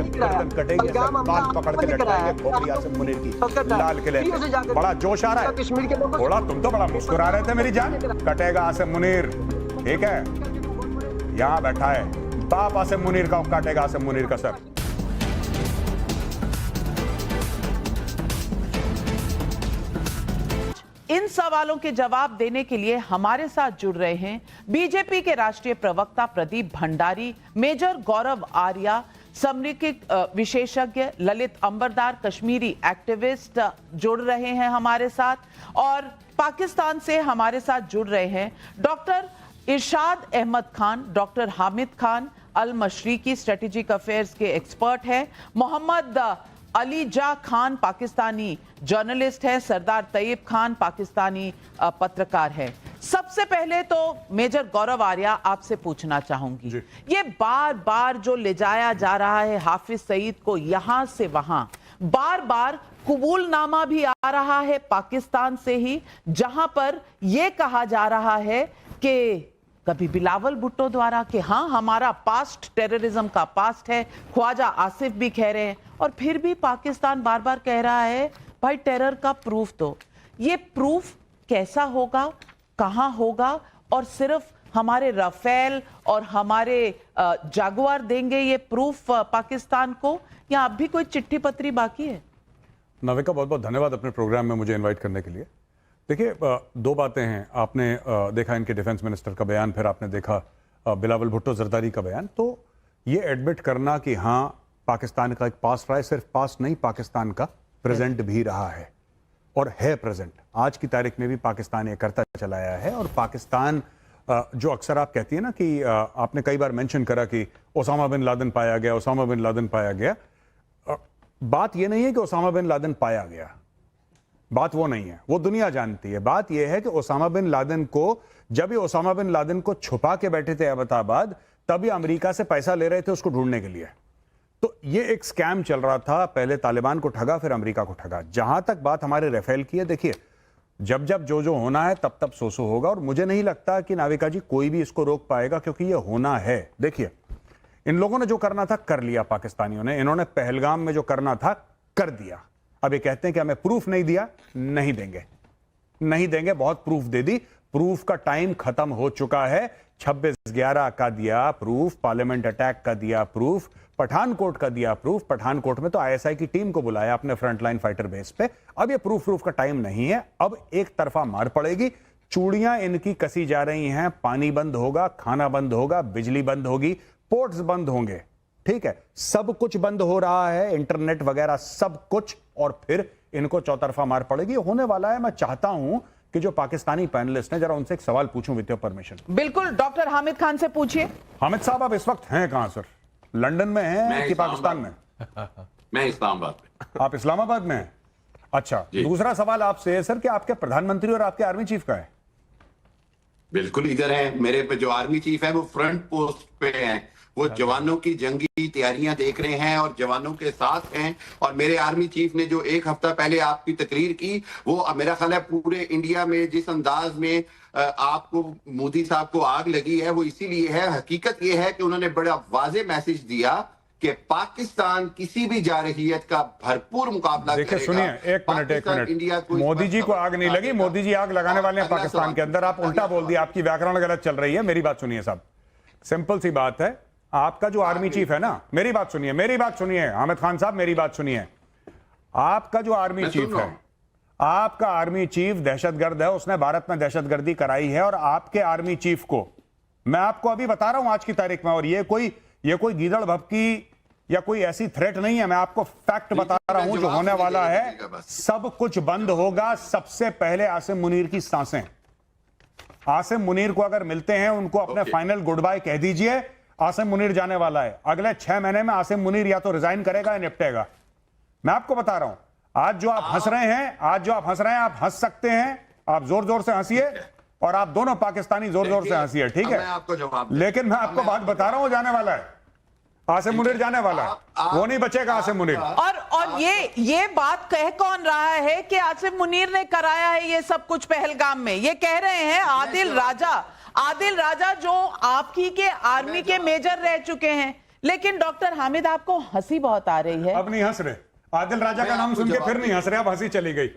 से गर्दन कटेगी, बाल पकड़ के लटकाएंगे खोपड़ी आसिम मुनीर की लाल किले पे। बड़ा जोश आ रहा है थोड़ा, तुम तो बड़ा मुस्कुरा रहे थे मेरी जान। कटेगा आसिम मुनीर, ठीक है, यहां बैठा है बाप आसिम मुनीर का, काटेगा आसिम मुनीर का सर। इन सवालों के जवाब देने के लिए हमारे साथ जुड़ रहे हैं बीजेपी के राष्ट्रीय प्रवक्ता प्रदीप भंडारी, मेजर गौरव आर्या, समरिक विशेषज्ञ ललित अंबरदार, कश्मीरी एक्टिविस्ट जुड़ रहे हैं हमारे साथ, और पाकिस्तान से हमारे साथ जुड़ रहे हैं डॉक्टर इरशाद अहमद खान, डॉक्टर हामिद खान अल मशरिकी, स्ट्रेटेजिक अफेयर्स के एक्सपर्ट हैं, मोहम्मद अली जा खान पाकिस्तानी जर्नलिस्ट है, सरदार तैयब खान पाकिस्तानी पत्रकार है। सबसे पहले तो मेजर गौरव आर्या आपसे पूछना चाहूंगी, ये बार बार जो ले जाया जा रहा है हाफिज सईद को यहां से वहां, बार बार कबूलनामा भी आ रहा है पाकिस्तान से ही, जहां पर यह कहा जा रहा है कि कभी बिलावल भुट्टो द्वारा कि हाँ हमारा पास्ट टेररिज्म का पास्ट है, ख्वाजा आसिफ भी कह रहे हैं, और फिर भी पाकिस्तान बार बार कह रहा है भाई टेरर का प्रूफ दो। ये प्रूफ कैसा होगा, कहां होगा, और सिर्फ हमारे राफेल और हमारे जागुआर देंगे ये प्रूफ पाकिस्तान को, या अब भी कोई चिट्ठी पत्री बाकी है? नाविका, बहुत बहुत धन्यवाद अपने प्रोग्राम में मुझे इनवाइट करने के लिए। देखिए, दो बातें हैं, आपने देखा इनके डिफेंस मिनिस्टर का बयान, फिर आपने देखा बिलावल भुट्टो जरदारी का बयान। तो ये एडमिट करना कि हाँ पाकिस्तान का एक पास्ट रहा है, सिर्फ पास्ट नहीं पाकिस्तान का प्रेजेंट भी रहा है और है प्रेजेंट, आज की तारीख में भी पाकिस्तान ये करता चला आया है। और पाकिस्तान जो अक्सर आप कहती है ना कि आपने कई बार मेंशन करा कि ओसामा बिन लादेन पाया गया, ओसामा बिन लादेन पाया गया, बात ये नहीं है कि ओसामा बिन लादेन पाया गया, बात वो नहीं है, वो दुनिया जानती है। बात यह है कि ओसामा बिन लादेन को, जब ये ओसामा बिन लादेन को छुपा के बैठे थे अहमदाबाद, तभी अमेरिका से पैसा ले रहे थे उसको ढूंढने के लिए। तो ये एक स्कैम चल रहा था, पहले तालिबान को ठगा फिर अमेरिका को ठगा। जहां तक बात हमारे राफेल की है, देखिए जब जब जो होना है तब तब सो होगा, और मुझे नहीं लगता कि नाविका जी कोई भी इसको रोक पाएगा, क्योंकि ये होना है। देखिए, इन लोगों ने जो करना था कर लिया, पाकिस्तानियों ने, इन्होंने पहलगाम में जो करना था कर दिया। अब ये कहते हैं कि हमें प्रूफ नहीं दिया, नहीं देंगे, नहीं देंगे, बहुत प्रूफ दे दी, प्रूफ का टाइम खत्म हो चुका है। 26/11 का दिया प्रूफ, पार्लियामेंट अटैक का दिया प्रूफ, पठानकोट का दिया प्रूफ, पठानकोट में तो आईएसआई की टीम को बुलाया अपने फ्रंटलाइन फाइटर बेस पे। अब ये प्रूफ का टाइम नहीं है, अब एक तरफा मार पड़ेगी, चूड़ियां इनकी कसी जा रही हैं, पानी बंद होगा, खाना बंद होगा, बिजली बंद होगी, पोर्ट्स बंद होंगे, ठीक है, सब कुछ बंद हो रहा है, इंटरनेट वगैरह सब कुछ, और फिर इनको चौतरफा मार पड़ेगी। होने वाला है। मैं चाहता हूं कि जो पाकिस्तानी पैनलिस्ट हैं, जरा उनसे एक सवाल पूछूं विद योर परमिशन। बिल्कुल, डॉक्टर हामिद खान से पूछिए। हामिद साहब, आप इस वक्त हैं कहां सर? लंदन में हैं कि पाकिस्तान में? मैं इस्लामाबाद में। आप इस्लामाबाद में हैं? अच्छा, दूसरा सवाल आपसे है सर कि आपके प्रधानमंत्री और आपके आर्मी चीफ का है? बिल्कुल इधर है, मेरे पे जो आर्मी चीफ है वो फ्रंट पोस्ट पे हैं, वो जवानों की जंगी तैयारियां देख रहे हैं और जवानों के साथ हैं। और मेरे आर्मी चीफ ने जो एक हफ्ता पहले आपकी तकरीर की, वो मेरा ख्याल है पूरे इंडिया में जिस अंदाज में आपको मोदी साहब को आग लगी है वो इसीलिए है। हकीकत ये है कि उन्होंने बड़ा वाज़ेह मैसेज दिया कि पाकिस्तान किसी भी जारहियत का भरपूर मुकाबला करेगा। देखिए सुनिए, एक मिनट, मोदी जी को आग नहीं लगी, मोदी जी आग लगाने वाले हैं पाकिस्तान के अंदर। आप उल्टा बोल दिया, आपकी व्याकरण गलत चल रही है। मेरी बात सुनिए साहब, सिंपल सी बात है, आपका जो आर्मी चीफ है ना, मेरी बात सुनिए, मेरी बात सुनिए हामिद खान साहब, मेरी बात सुनिए। आपका जो आर्मी चीफ है, आपका आर्मी चीफ दहशतगर्द है, उसने भारत में दहशतगर्दी कराई है, और आपके आर्मी चीफ को मैं आपको अभी बता रहा हूं आज की तारीख में, और ये कोई गीदड़ भपकी या कोई ऐसी थ्रेट नहीं है, मैं आपको फैक्ट बता रहा हूं जो होने वाला है। सब कुछ बंद होगा, सबसे पहले आसिम मुनीर की सांसें। आसिम मुनीर को अगर मिलते हैं, उनको अपने फाइनल गुड बाय कह दीजिए। आसिम मुनीर जाने वाला है, अगले 6 महीने में आसिम मुनीर या तो रिजाइन करेगा या निपटेगा। मैं आपको बता रहा हूं, आज जो आप हंस रहे हैं, आप हंस सकते हैं, आप जोर जोर से हंसिए, और आप दोनों पाकिस्तानी जोर जोर से हंसिए, ठीक है? लेकिन मैं आपको बात बता रहा हूं, जाने वाला है आसिम मुनीर, जाने वाला है, वो नहीं बचेगा आसिम मुनीर। और ये बात कह कौन रहा है कि आसिम मुनीर ने कराया है ये सब कुछ पहलगाम में? ये कह रहे हैं आदिल राजा, जो आपकी के आर्मी के मेजर रह चुके हैं, लेकिन डॉक्टर हामिद आपको हंसी बहुत आ रही है। अब नहीं हंस रहे, आदिल राजा का नाम सुन के फिर नहीं हंस रहे, अब हंसी चली गई।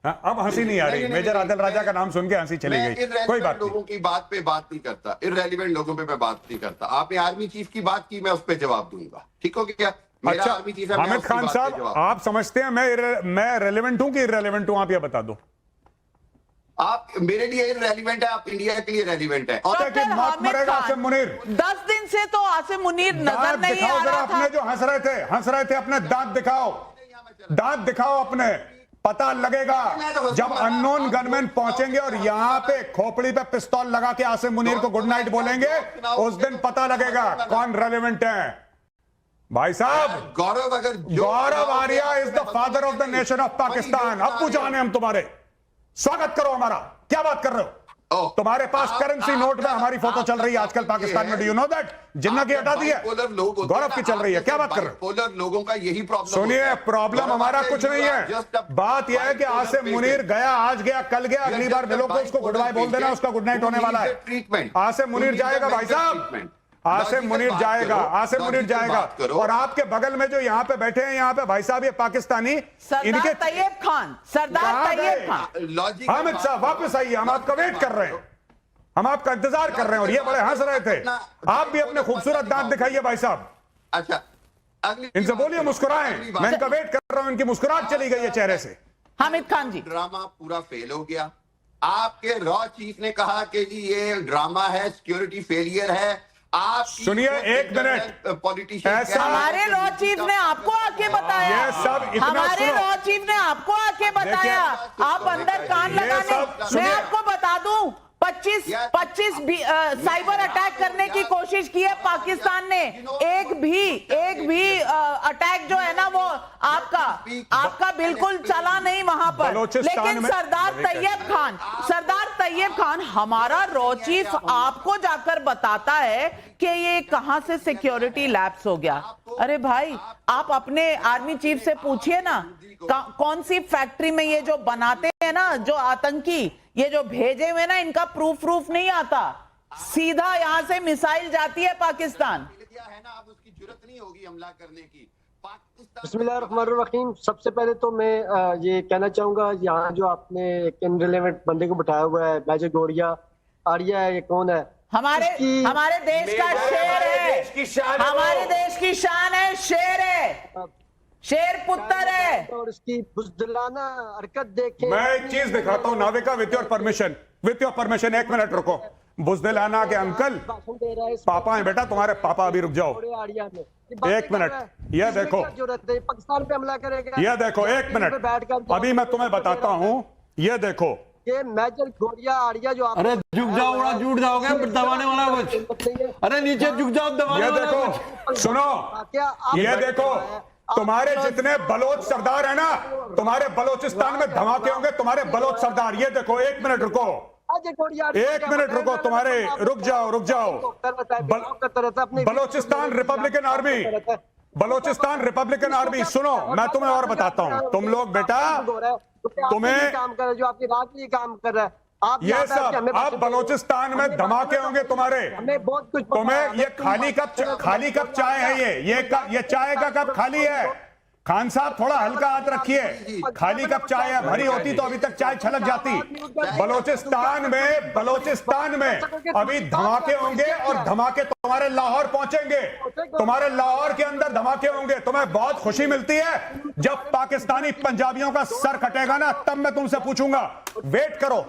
हाँ, अब हंसी नहीं आ रही, मेजर आदिल राजा का नाम सुन के हंसी चली गई। कोई बात लोगों की बात पे बात नहीं करता, इररेलेवेंट लोगों पे मैं बात नहीं करता। आपने आर्मी चीफ की बात की, मैं उस पर जवाब दूंगा, ठीक हो गया? मेरा अच्छा आर्मी चीफ है, मैं हामिद उसकी खान बात पे साहब, जवाब आप समझते हैं मैं रेलेवेंट हूं कि इररेलेवेंट हूं? आप ये बता दो। आप मेरे लिए इररेलेवेंट है, आप इंडिया के लिए रेलेवेंट है। और डॉक्टर मौत हामिद मरेगा खान, आसिम मुनीर। 10 दिन से तो आसिम मुनीर नजर दांत नहीं दिखाओ आ जरा रहा अपने, था। जो हंस रहे थे अपने दांत दिखाओ, दांत दिखाओ अपने। पता लगेगा जब अननोन गनमैन पहुंचेंगे और यहां पे खोपड़ी पे पिस्तौल लगा के आसिम मुनीर को गुड नाइट बोलेंगे, उस दिन पता लगेगा कौन रेलेवेंट है। भाई साहब, Gaurav Arya is the father of the nation of Pakistan. अब्बू जान है हम तुम्हारे, स्वागत करो हमारा। क्या बात कर रहे हो? तुम्हारे पास करेंसी नोट में हमारी फोटो चल रही है आजकल पाकिस्तान में। Do you know that? Jinnah की हटा दी है, गौरव की चल रही है। क्या बात कर रहे हो? लोगों का यही प्रॉब्लम। सुनिए, प्रॉब्लम हमारा कुछ नहीं है। बात यह है कि आसिम मुनीर गया, आज गया, कल गया, अगली बार मिलो को उसको गुड बाय बोल देना, उसका गुड नाइट होने वाला है। आसिम मुनीर जाएगा भाई साहब, आसिम मुनीर जाएगा, आसिम मुनीर जाएगा। और आपके बगल में जो यहाँ पे बैठे हैं, यहाँ पे भाई साहब ये पाकिस्तानी, सरदार तैयब खान, सरदार तैयब खान। हामिद साहब वापस आइए, हम आपका वेट कर रहे हैं, हम आपका इंतजार कर रहे हैं। और ये बड़े हंस रहे थे। आप भी अपने खूबसूरत दांत दिखाइए भाई साहब। अच्छा, इनसे बोलिए मुस्कुराएं, मैं इनका वेट कर रहा हूं। इनकी मुस्कुराहट चली गई है चेहरे से। हामिद खान जी, ड्रामा पूरा फेल हो गया। आपके रॉ चीफ ने कहा कि जी ये ड्रामा है, सिक्योरिटी फेलियर है। आप सुनिए एक मिनट, पॉलिटिशियन, हमारे लॉ चीफ ने आपको आके बताया, ये सब इतना हमारे सुनो। लॉ चीफ ने आपको आके बताया। आप अंदर कान लगाने, मैं आपको बता दूं, 25 साइबर अटैक करने की कोशिश की है पाकिस्तान ने। एक भी अटैक जो है ना वो आपका बिल्कुल चला नहीं वहां पर। लेकिन सरदार तैयब खान हमारा रॉ चीफ आपको जाकर बताता है कि ये कहां से सिक्योरिटी लैप्स हो गया। अरे भाई, आप अपने आर्मी चीफ से पूछिए ना, कौन सी फैक्ट्री में ये जो बनाते हैं ना, जो आतंकी ये जो भेजे हुए ना, इनका प्रूफ नहीं आता, सीधा यहां से मिसाइल जाती है पाकिस्तान। उसकी जरूरत नहीं होगी हमला करने की। बिस्मिल्लाहिर्रहमानिर्रहीम। सबसे पहले तो मैं ये कहना चाहूंगा, यहाँ जो आपने एक इनरिलेवेंट बंदे को बिठाया हुआ है, मेजर गौरिया आर्या है, ये कौन है? हमारे देश का शेर है, हमारे देश की शान है, शेर है, शेर पुत्र है। और इसकी बुज़दिलाना हरकत देखें। मैं एक चीज दिखाता हूँ नाविका, विथ योर परमिशन, एक मिनट रुको। बुज़दिलाना के अंकल पापा हैं बेटा तुम्हारे, पापा अभी रुक जाओ एक मिनट। ये देखो, पाकिस्तान पे हमला करेगा। ये देखो एक मिनट, अभी मैं तुम्हें बताता हूँ। ये देखो, ये मेजर गौरिया आर्या जो आप, अरे झुक जाओ, बड़ा झूठ जाओगे, दबाने वाला कुछ। अरे नीचे झुक जाओ, दबाने ये वाला देखो, कुछ। सुनो, ये देखो, तुम्हारे जितने बलोच सरदार है ना, तुम्हारे बलोचिस्तान में धमाके होंगे, तुम्हारे बलोच सरदार। ये देखो, एक मिनट रुको, एक मिनट रुको, तुम्हारे रुक जाओ। बलोचिस्तान रिपब्लिकन आर्मी, सुनो मैं तुम्हें और बताता हूँ। तुम लोग बेटा, तुम्हें काम कर रहे, जो आपकी रात के लिए काम कर रहा है, आप ये सब, अब बलोचिस्तान में धमाके होंगे तुम्हारे। हमें बहुत कुछ तुम्हें ये खाली कप चाय है, ये चाय का कप खाली है। खान साहब थोड़ा हल्का हाथ रखिए, खाली कप चाय है, भरी होती तो अभी तक चाय छलक जाती। बलोचिस्तान में अभी धमाके होंगे, और धमाके तुम्हारे लाहौर पहुंचेंगे, तुम्हारे लाहौर के अंदर धमाके होंगे। तुम्हें बहुत खुशी मिलती है जब पाकिस्तानी पंजाबियों का सर कटेगा ना, तब मैं तुमसे पूछूंगा। वेट करो,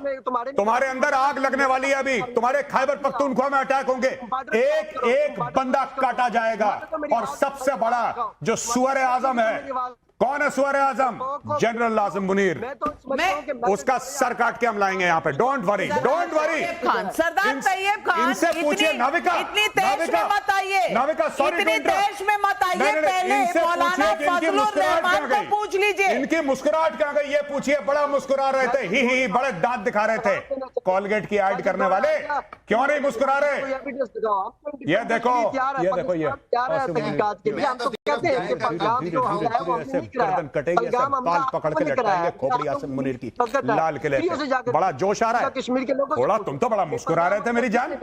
तुम्हारे अंदर आग लगने वाली है अभी। तुम्हारे खैबर पख्तूनख्वा में अटैक होंगे, एक बंदा काटा जाएगा। और सबसे बड़ा जो सुअर आजम है, कौन है सुअर आजम? जनरल आसिम मुनीर। उसका सर काट के हम लाएंगे यहाँ पे। Don't worry. सरदार तैयब खान, इनसे पूछिए नाविका, इतनी देश में मत आइए, नाविका सॉरी, इतनी देश में मत आइए। पहले मौलाना फजलुर रहमान को पूछ लीजिए, इनकी मुस्कुराहट कहाँ गई ये पूछिए। बड़ा मुस्कुरा रहे थे, ही बड़े दांत दिखा रहे थे। कॉलगेट की ऐड करने वाले क्यों नहीं मुस्कुरा रहे? ये देखो, ये गर्दन कटेगी, ऐसे कान पकड़ के लटकाएंगे खोपड़ी आसिम मुनीर की लाल किले पे। बड़ा जोश आ रहा है कश्मीर के लोगों थोड़ा। तुम तो बड़ा मुस्कुरा रहे थे मेरी जान,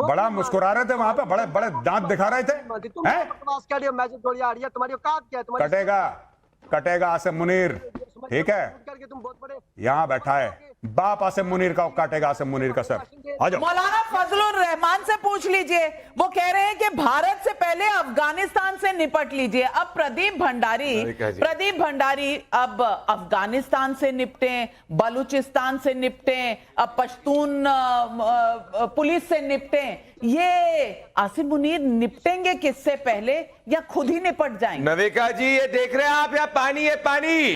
बड़ा मुस्कुरा रहे थे वहां पे, बड़े बड़े दांत दिखा रहे थे। तुम्हारी औकात क्या है? कटेगा कटेगा आसिम मुनीर, ठीक है, तुम बहुत बड़े यहाँ बैठा है बाप आसिम मुनीर का, काटेगा आसिम मुनीर का सर। आ जाओ। मौलाना फजलुर रहमान से पूछ लीजिए, वो कह रहे हैं कि भारत से पहले अफगानिस्तान से निपट लीजिए। अब प्रदीप भंडारी अब अफगानिस्तान से निपटे, बलूचिस्तान से निपटे, अब पश्तून पुलिस से निपटे। ये आसिम मुनीर निपटेंगे किससे पहले या खुद ही निपट जाएंगे? नविका जी, ये देख रहे हैं आप, यहाँ पानी है पानी।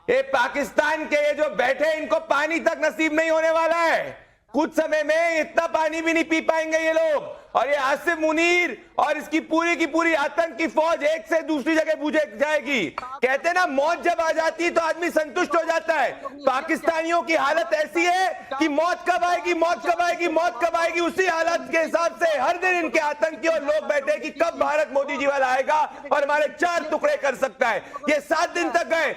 ये पाकिस्तान के ये जो बैठे इनको पानी तक नसीब नहीं होने वाला है। कुछ समय में इतना पानी भी नहीं पी पाएंगे ये लोग। और ये आसिम मुनीर और इसकी पूरी की पूरी आतंक की फौज एक से दूसरी जगह बुझे जाएगी। कहते हैं ना, मौत जब आ जाती है तो आदमी संतुष्ट हो जाता है। पाकिस्तानियों की हालत ऐसी है कि मौत कब आएगी, मौत कब आएगी, मौत कब आएगी, उसी हालत के हिसाब से हर दिन इनके आतंकी और लोग बैठे कि कब भारत मोदी जी वाला आएगा और हमारे 4 टुकड़े कर सकता है। ये 7 दिन तक गए,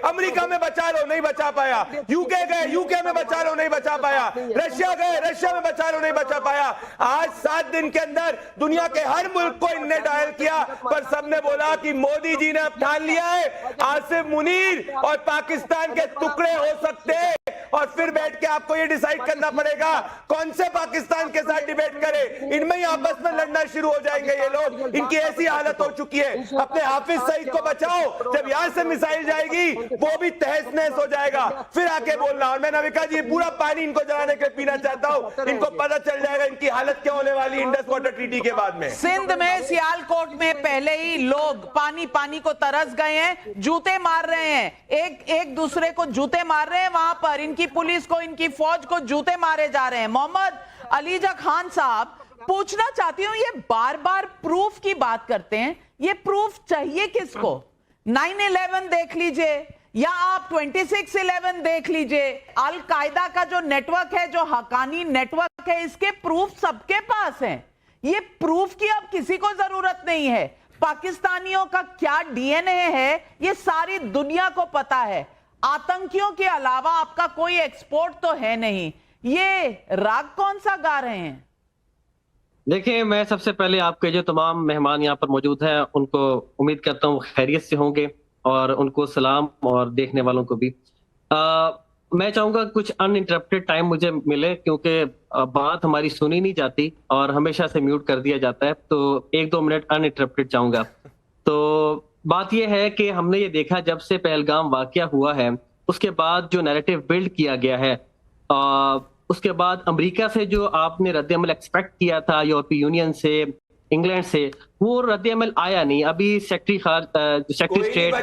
अमेरिका में बचा लो, नहीं बचा पाया। यूके गए, यूके में बचा लो, नहीं बचा पाया। रशिया गए, रशिया में बचा लो, नहीं बचा पाया। आज 7 दिन के अंदर दुनिया के हर मुल्क को इनने डायल किया, पर सबने बोला कि मोदी जी ने अब ठान लिया है आसिम मुनीर और पाकिस्तान के टुकड़े हो सकते हैं। और फिर बैठ के आपको ये डिसाइड करना पड़ेगा कौन से पाकिस्तान के साथ डिबेट करे। इनमें ही आपस में लड़ना शुरू हो जाएंगे ये लोग। इनकी ऐसी हालत हो चुकी है। अपने हाफिज सईद को बचाओ, जब यहां से मिसाइल जाएगी वो भी तहस नहस हो जाएगा, फिर आके बोलना। और मैं नविका जी पूरा पानी इनको जलाने के पीना चाहता हूं, इनको पता चल जाएगा इनकी हालत क्या होने वाली इंडस वाटर ट्रीटी के बाद में। सिंध में सियालकोट में पहले ही लोग पानी को तरस गए हैं, जूते मार रहे हैं, एक दूसरे को जूते मार रहे हैं। वहां पर इनकी पुलिस को, इनकी फौज को जूते मारे जा रहे हैं। मोहम्मद अलीजा खान साहब, पूछना चाहती हूं, ये बार बार प्रूफ की बात करते हैं, ये प्रूफ चाहिए किसको? 9/11 देख लीजिए या आप 26/11 देख लीजिए। अल कायदा का जो नेटवर्क है, जो हकानी नेटवर्क है, इसके प्रूफ सबके पास हैं। ये प्रूफ की अब किसी को जरूरत नहीं है। पाकिस्तानियों का क्या डीएनए है ये सारी दुनिया को पता है। आतंकियों के अलावा आपका कोई एक्सपोर्ट तो है नहीं। ये राग कौन सा गा रहे हैं? देखिए, मैं सबसे पहले आपके जो तमाम मेहमान यहाँ पर मौजूद हैं उनको उम्मीद करता हूँ खैरियत से होंगे, और उनको सलाम, और देखने वालों को भी। मैं चाहूंगा कुछ अनइंटरप्टेड टाइम मुझे मिले, क्योंकि बात हमारी सुनी नहीं जाती और हमेशा से म्यूट कर दिया जाता है। तो 1-2 मिनट अनइंटरप्टेड चाहूंगा। तो बात यह है कि हमने ये देखा, जब से पहलगाम वाकया हुआ है उसके बाद जो नैरेटिव बिल्ड किया गया है, उसके बाद अमेरिका से जो आपने रद्द-ए-अमल एक्सपेक्ट किया था, यूरोपीय यूनियन से, इंग्लैंड से, वो रद्द-ए-अमल आया नहीं। अभी सेक्रेटरी स्टेट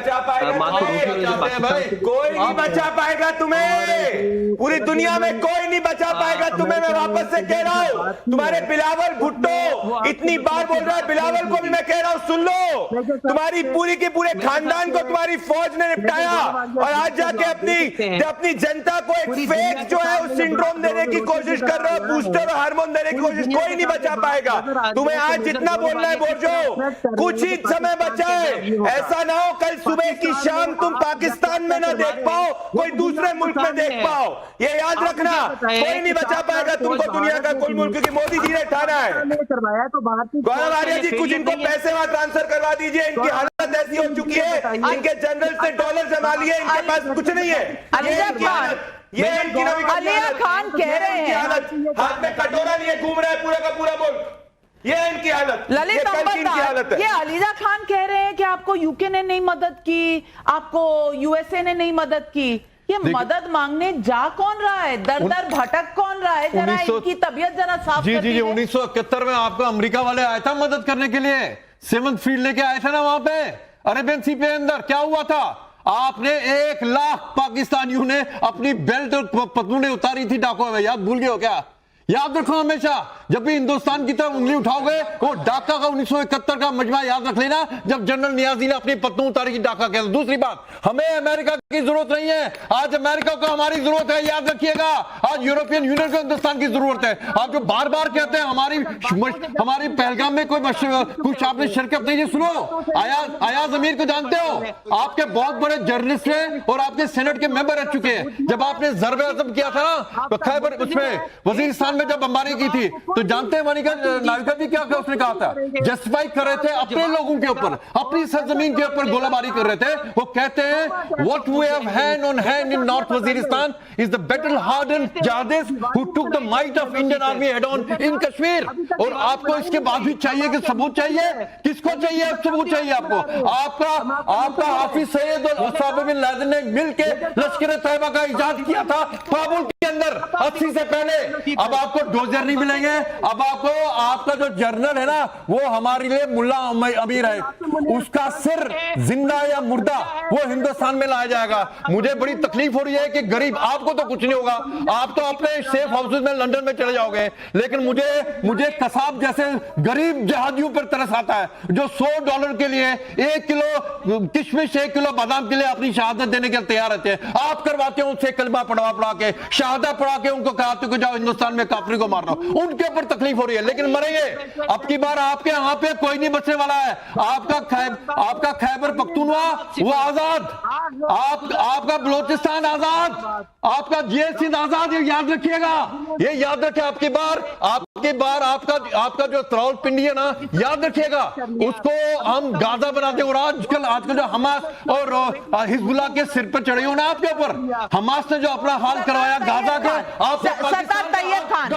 कोई नहीं बचा पाएगा तुम्हें, पूरी दुनिया में कोई नहीं बचा पाएगा तुम्हें। मैं वापस से कह रहा हूँ, तुम्हारे बिलावल भुट्टो इतनी बार बोल रहा है, बिलावल को भी मैं कह रहा हूँ सुन लो। तुम्हारी पूरी के पूरे खानदान को तुम्हारी फौज ने निपटाया, और आज जाके अपनी जनता को एक फेक जो है उस सिंड्रोम देने की कोशिश कर रहे हो, बूस्टर और हार्मोन देने की कोशिश। कोई नहीं बचा पाएगा तुम्हें। आज जितना बोलना है बोल जो, कुछ ही समय बचा है। ऐसा ना हो कल सुबह की शाम तुम पाकिस्तान में ना देख पाओ, कोई दूसरे मुल्क में देख पाओ। ये याद रखना, कोई नहीं बचा पाएगा तुमको दुनिया का कोई मुल्क, क्योंकि मोदी जी ने ठाना है। गौरव आर्या जी, कुछ इनको पैसे वहां ट्रांसफर करवा दीजिए। इनकी हालत ऐसी हो चुकी है, इनके जनरल से डॉलर जमा लिए, इनके पास कुछ नहीं है। अलीजा खान, ये अलिया खान कह रहे हैं, हाथ में कटोरा लिए घूम रहा है पूरा का पूरा मुल्क। ये इनकी हालत, ललित अंबरनाथ, ये अलीजा खान कह रहे हैं कि आपको यूके ने नहीं मदद की, आपको यूएसए ने नहीं मदद की। ये मदद मांगने जा कौन रहा है? दर दर भटक कौन रहा है? जरा इनकी तबीयत जरा साफ कर दीजिए। 1971 में आपको अमेरिका वाले आया था मदद करने के लिए, सिमंस फील्ड लेके आए थे ना वहां पे अरेबियन सी पे अंदर। क्या हुआ था? आपने 1 लाख पाकिस्तानियों ने अपनी बेल्ट और पतलूने उतारी थी डाकुओं में, याद भूल गए हो क्या? याद रखो हमेशा, जब भी हिंदुस्तान की तरफ उंगली उठाओगे, वो ढाका का 1971 का मजमा याद रख लेना, जब जनरल नियाजी ने अपनी पत्तों उतारी की ढाका के अंदर। दूसरी बात, हमें अमेरिका की जरूरत नहीं है, आज अमेरिका को हमारी जरूरत है, याद रखिएगा। आज यूरोपियन यूनियन को हिंदुस्तान की जरूरत है। आप जो बार बार कहते हैं हमारी पहलगाम में कोई कुछ आपने शिरकत नहीं है, सुनो, अयाज अमीर को जानते हो, आपके बहुत बड़े जर्नलिस्ट हैं और आपके सेनेट के मेंबर रह चुके हैं। जब आपने ज़र्ब-ए-आज़म किया था ना, तो खैबर उसमें वजीरिस्तान में जब बमबारी की थी, तो जानते हैं नाविका जी क्या उसने कहा था? जस्टिफाई कर रहे थे अपने लोगों के ऊपर, अपनी सरजमीन के ऊपर गोलाबारी कर रहे थे। वो कहते हैं, what we have hand on hand in north Waziristan is the battle hardened jihadist who took the might of Indian army head on in Kashmir. और आपको इसके बाद भी चाहिए कि सबूत चाहिए, किसको चाहिए सबूत चाहिए आपको? आपका हाफिज सैयद और उसामा बिन लादेन ने मिलकर लश्कर तैयबा का इजाद किया था काबुल के अंदर 80 से पहले। अब आपको डोजर नहीं मिलेंगे, अब आपको आपका जो जर्नल है ना, वो हमारे लिए मुल्ला अमीर है, उसका सिर जिंदा या मुर्दा वो हिंदुस्तान में लाया जाएगा। मुझे बड़ी तकलीफ हो रही है कि गरीब, आपको तो कुछ नहीं होगा, आप तो अपने सेफ हाउसेस में लंदन में चले जाओगे, लेकिन मुझे कसाब जैसे गरीब जहादियों पर तरस आता है जो $100 के लिए 1 किलो किशमिश 1 किलो बादाम के लिए अपनी शहादत देने के लिए तैयार रहते हैं। आप करवाते हो उनसे कलमा पढ़ा के, शहादत पढ़ा के उनको कहते हो जाओ हिंदुस्तान में काफिर को मारना। उनके ऊपर तकलीफ हो रही है, लेकिन मरेंगे। अब की बार आपके यहाँ पे कोई नहीं बचने वाला है। आपका खैबर पख्तूनवा वो आजाद, आपका बलोचिस्तान आजाद, आपका GS आजाद, ये याद रखिएगा, ये याद रखे। आपकी बार आपका जो त्राउल पिंडी है ना, याद रखिएगा, उसको हम गाजा बनाते हैं। और आजकल जो हमास और हिजबुल्लाह के सिर पर चढ़े हो ना आपके ऊपर, हमास ने जो अपना हाल करवाया गाजा का, सरदार तैयब खान,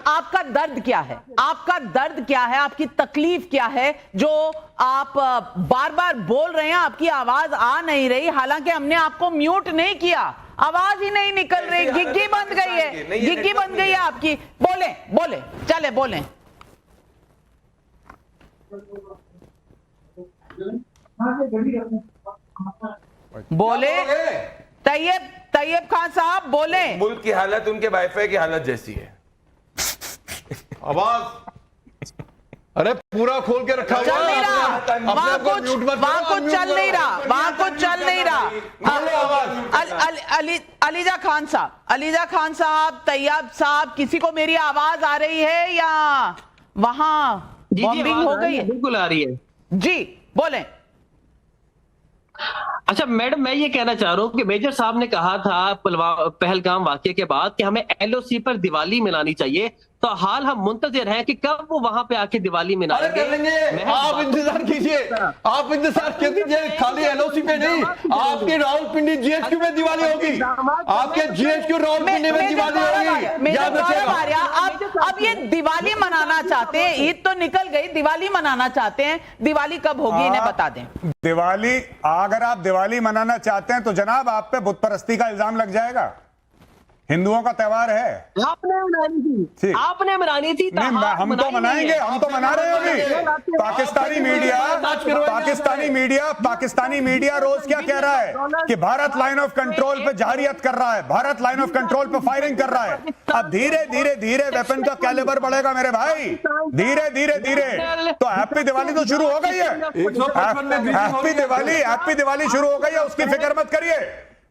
आपका दर्द क्या है? आपका दर्द क्या है? आपकी तकलीफ क्या है जो आप बार बार बोल रहे हैं? आपकी आवाज आ नहीं रही, हालांकि हमने आपको म्यूट नहीं किया, आवाज ही नहीं निकल रही, गिग्गी बंद गई है, गिग्गी बंद गई है आपकी। बोले चले बोले। बोले तैयब खान साहब बोले। मुल्क की हालत उनके वाईफाई की हालत जैसी है। आवाज अरे पूरा खोल के रखा चल नहीं रहा, वहां कुछ चल नहीं रहा, वहां कुछ चल नहीं रहा। अलीजा खान साहब, तैयब साहब, किसी को मेरी आवाज आ रही है या वहां बॉम्बिंग हो गई है? बिल्कुल आ रही है जी, बोलें। अच्छा मैडम, मैं ये कहना चाह रहा हूँ कि मेजर साहब ने कहा था पहलगाम वाकये के बाद कि हमें LOC पर दिवाली मनानी चाहिए, तो हाल हम मुंतजिर हैं कि कब वो वहां पे आके दिवाली मनाएंगे। आप इंतजार कीजिए, खाली LOC पे नहीं, आपके रावलपिंडी GHQ में दिवाली होगी, आपके GHQ रावलपिंडी में दिवाली होगी, याद रखिएगा। अब ये दिवाली मनाना चाहते हैं, ईद तो निकल गई, दिवाली मनाना चाहते हैं, दिवाली कब होगी इन्हें बता दें। दिवाली, अगर आप दिवाली मनाना चाहते हैं तो जनाब आप पे बुत परस्ती का इल्जाम लग जाएगा। हिंदुओं का त्योहार है, आपने मनानी थी नहीं, हम तो मनाएंगे, हम तो मना रहे हैं अभी। पाकिस्तानी मीडिया रोज क्या कह रहा है कि भारत लाइन ऑफ कंट्रोल पे जारियत कर रहा है, भारत लाइन ऑफ कंट्रोल पे फायरिंग कर रहा है। अब धीरे वेपन का कैलिबर बढ़ेगा मेरे भाई, धीरे। तो हैप्पी दिवाली तो शुरू हो गई है, हैप्पी दिवाली शुरू हो गई है, उसकी फिक्र मत करिए।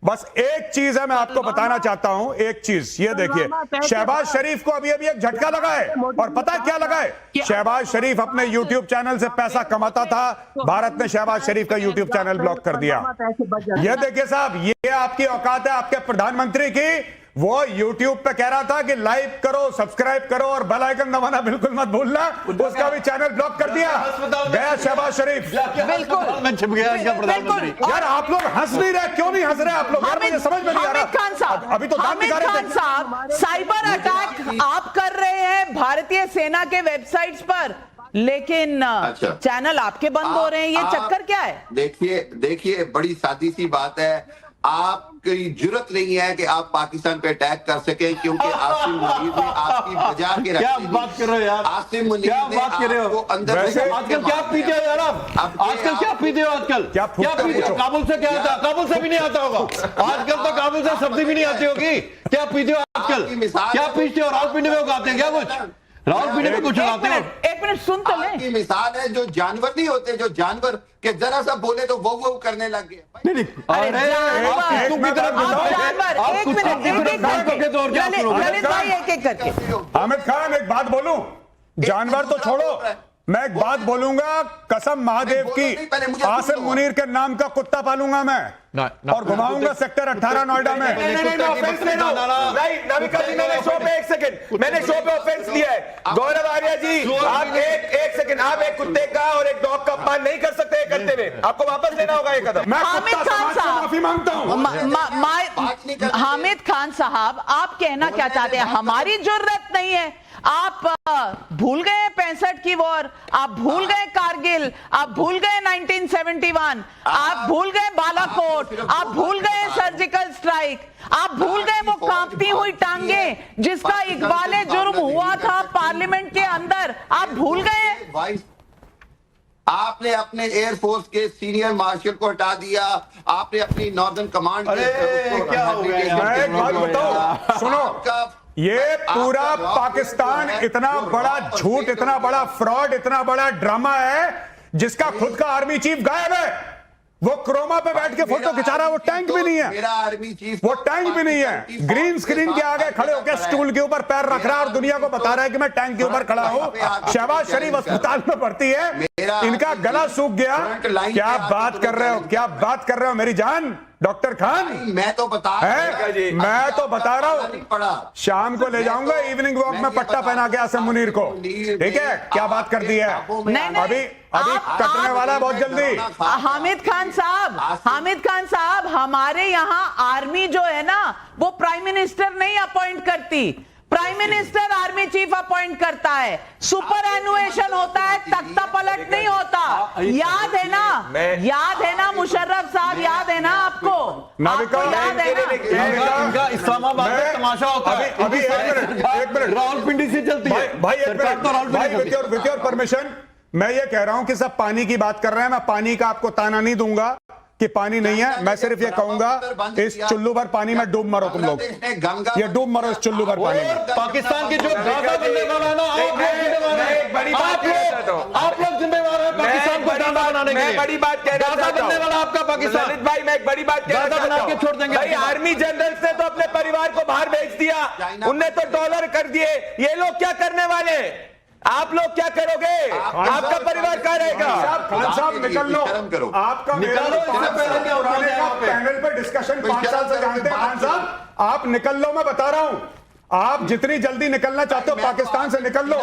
बस एक चीज है, मैं आपको बताना चाहता हूं, एक चीज ये देखिए, शहबाज शरीफ को अभी एक झटका लगा है, और पता है क्या लगा है? शहबाज शरीफ अपने YouTube चैनल से पैसा कमाता था, भारत ने शहबाज शरीफ का YouTube चैनल ब्लॉक कर दिया। ये देखिए साहब, ये आपकी औकात है आपके प्रधानमंत्री की, वो YouTube पे कह रहा था कि लाइक करो, सब्सक्राइब करो और बेल आइकन दबाना बिल्कुल मत भूलना, उसका भी चैनल ब्लॉक कर दिया गया शहबाज शरीफ। बिल्कुल छिप गया इनका प्रधानमंत्री। यार आप लोग हंस नहीं रहे, क्यों नहीं हंस रहे आप लोग? यार मुझे समझ में नहीं आ रहा। खान साहब, अभी तो हामिद खान साहब, साइबर अटैक आप कर रहे हैं भारतीय सेना के वेबसाइट्स पर, लेकिन चैनल आपके बंद हो रहे हैं, ये चक्कर क्या है? देखिए बड़ी सादी सी बात है, आपकी जरूरत नहीं है कि आप पाकिस्तान पे अटैक कर सकें, क्योंकि आसिम मुनीर ने आपकी बजा के क्या रखी थी। बात कर रहे हो यार? आसिम मुनीर क्या ने बात कर रहे हो? आपको अंदर वैसे से आजकल क्या पीते हो यार आप? आजकल क्या पीते हो आजकल? क्या फूकते पीते हो? हो? काबुल से क्या आता? काबुल से भी नहीं आता होगा। आजकल तो काबुल से सब्जी भी नहीं आती होगी। क्या पीते हो आजकल? आपकी मिसाल क्या है, पीते हो? राहुल पीने में उगाते हैं क्या कुछ? राहुल पीने में कुछ उगाते हो? एक मिनट सुन तो ले। आपकी मिसाल है, जो जानवर नहीं होते, जो जानवर के जरा सा बोले तो वो करने लग गए। नहीं नहीं, अरे अरे जानवर, आप कुत्तों की तरफ आप बताओ। जानवर, आप एक कुत्तों मिनट, की तरफ एक-एक बैंकों के दौर क्या ललित शुरू हो गए? ललित भाई एक एक करके। हामिद खान एक बात बोलूं, जानवर तो छोड़ो, मैं एक बात बोलूंगा, कसम महादेव की, आसिम मुनीर के नाम का कुत्ता पालूंगा मैं और घुमाऊंगा सेक्टर 18 नोएडा में। नहीं, ऑफेंस ले लो। नहीं, नाविका जी, मैंने शो पे 1 सेकंड, मैंने शो पे ऑफेंस लिया है। गौरव आर्या जी, आप एक सेकंड, आप एक कुत्ते का और एक डॉग का अपमान नहीं कर सकते करते हुए, आपको वापस लेना होगा ये कदम। मैं हामिद कुत्ता खान समाज से साहब, माफी मांगता हूं। हामिद खान साहब, आप कहना क्या चाहते हैं? हमारी जरूरत नहीं है। आप भूल गए 65 की वॉर, आप भूल गए कारगिल, आप भूल गए 1971, आप भूल गए बालाकोट, आप भूल गए सर्जिकल स्ट्राइक, आप भूल गए वो कांपती हुई टांगे जिसका इकबाले जुर्म हुआ था पार्लियामेंट के अंदर, आप भूल गए? आपने अपने एयरफोर्स के सीनियर मार्शल को हटा दिया, आपने अपनी नॉर्दर्न कमांड अरे, क्या हो गया यार? मैं एक बात बताऊं, सुनो, ये पूरा पाकिस्तान इतना बड़ा झूठ, इतना बड़ा फ्रॉड, इतना बड़ा ड्रामा है जिसका खुद का आर्मी चीफ गायब है। वो क्रोमा पे बैठ के फोटो खिंचा रहा है, वो टैंक भी नहीं है, मेरा आर्मी चीफ वो टैंक भी नहीं है, ग्रीन स्क्रीन के आगे खड़े होकर स्टूल के ऊपर पैर रख रहा है और दुनिया को बता रहा है कि मैं टैंक के ऊपर खड़ा हूं। शहबाज शरीफ अस्पताल में भर्ती है, इनका गला सूख गया। क्या बात कर रहे हो, क्या बात कर रहे हो मेरी जान डॉक्टर खान? मैं तो बता रहा हूं, पड़ा, शाम को ले जाऊंगा इवनिंग वॉक में पट्टा पहना के आसिम मुनीर को, ठीक है? क्या बात कर दी है? अभी कटने वाला है बहुत जल्दी। हामिद खान साहब, हामिद खान साहब, हमारे यहाँ आर्मी जो है ना, वो प्राइम मिनिस्टर नहीं अपॉइंट करती, prime minister army chief appoint करता है। सुपर एनुएशन होता है, तख्ता पलट नहीं होता। याद है ना, याद है ना मुशर्रफ साहब, याद है ना आपको? नाविका, आपको याद है ना? इनका इस्लामाबाद में तमाशा होता है। अभी एक मिनट रावलपिंडी से चलती है भाई, एक सरकार मिनट तो रावलपिंडी भाई, चलती है। विथ योर परमिशन, मैं ये कह रहा हूं कि सब पानी की बात कर रहे हैं, मैं पानी का आपको ताना नहीं दूंगा कि पानी नहीं है, मैं सिर्फ ये कहूंगा इस चुल्लू भर पानी में डूब मरो तुम लोग, ये डूब मरो इस चुल्लू भर पानी में। पाकिस्तान के जो गाजा बनने वाला है ना, आप लोग जिम्मेवार हैं पाकिस्तान को गाजा बनाने के लिए। मैं बड़ी बात कह रहा गाजा बनने वाला आपका पाकिस्तान। ललित भाई, मैं एक बड़ी बात कह गाजा बना के छोड़ देंगे भाई, आर्मी जनरल्स ने तो अपने परिवार को बाहर भेज दिया, उनने तो डॉलर कर दिए, ये लोग क्या करने वाले? आप लोग क्या करोगे? आपका परिवार कहाँ रहेगा? खान साहब निकल लो, आपका मेरा निकलो, तो 5 साल के पुराने का पैनल पे डिस्कशन 5 साल से जानते हैं। खान साहब आप निकल लो, मैं बता रहा हूं, आप जितनी जल्दी निकलना चाहते हो पाकिस्तान से निकल लो।